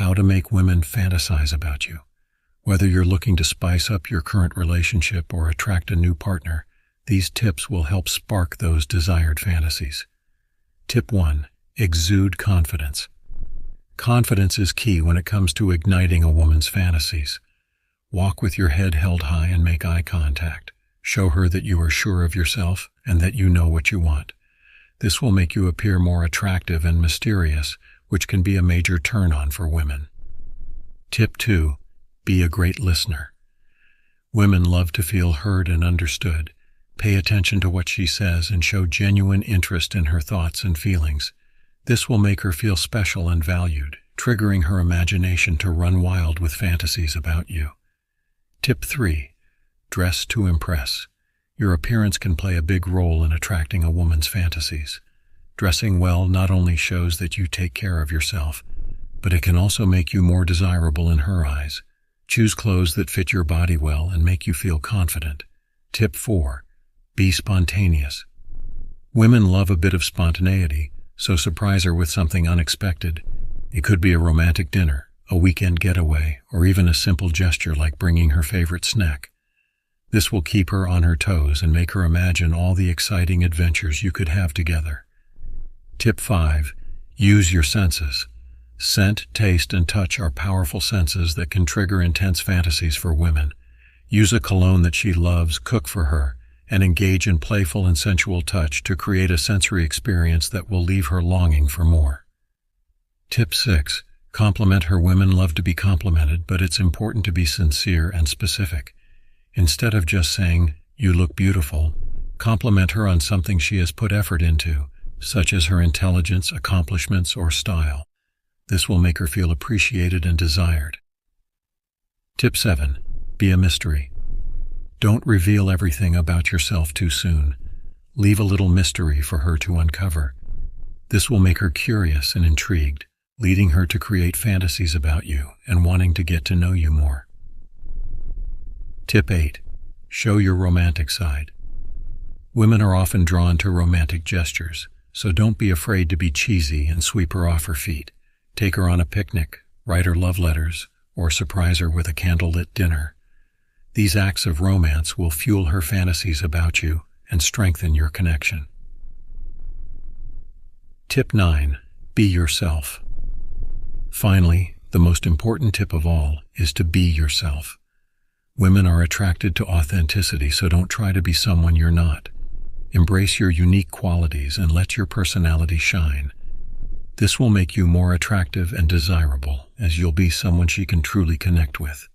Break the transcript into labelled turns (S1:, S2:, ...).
S1: How to make women fantasize about you. Whether you're looking to spice up your current relationship or attract a new partner, these tips will help spark those desired fantasies. Tip 1. Exude confidence. Confidence is key when it comes to igniting a woman's fantasies. Walk with your head held high and make eye contact. Show her that you are sure of yourself and that you know what you want. This will make you appear more attractive and mysterious, which can be a major turn-on for women. Tip 2. Be a great listener. Women love to feel heard and understood. Pay attention to what she says and show genuine interest in her thoughts and feelings. This will make her feel special and valued, triggering her imagination to run wild with fantasies about you. Tip 3. Dress to impress. Your appearance can play a big role in attracting a woman's fantasies. Dressing well not only shows that you take care of yourself, but it can also make you more desirable in her eyes. Choose clothes that fit your body well and make you feel confident. Tip 4. Be spontaneous. Women love a bit of spontaneity, so surprise her with something unexpected. It could be a romantic dinner, a weekend getaway, or even a simple gesture like bringing her favorite snack. This will keep her on her toes and make her imagine all the exciting adventures you could have together. Tip 5. Use your senses. Scent, taste, and touch are powerful senses that can trigger intense fantasies for women. Use a cologne that she loves, cook for her, and engage in playful and sensual touch to create a sensory experience that will leave her longing for more. Tip 6. Compliment her. Women love to be complimented, but it's important to be sincere and specific. Instead of just saying, "You look beautiful," compliment her on something she has put effort into, such as her intelligence, accomplishments, or style. This will make her feel appreciated and desired. Tip 7. Be a mystery. Don't reveal everything about yourself too soon. Leave a little mystery for her to uncover. This will make her curious and intrigued, leading her to create fantasies about you and wanting to get to know you more. Tip 8. Show your romantic side. Women are often drawn to romantic gestures, so don't be afraid to be cheesy and sweep her off her feet. Take her on a picnic, write her love letters, or surprise her with a candlelit dinner. These acts of romance will fuel her fantasies about you and strengthen your connection. Tip 9. Be yourself. Finally, the most important tip of all is to be yourself. Women are attracted to authenticity, so don't try to be someone you're not. Embrace your unique qualities and let your personality shine. This will make you more attractive and desirable, as you'll be someone she can truly connect with.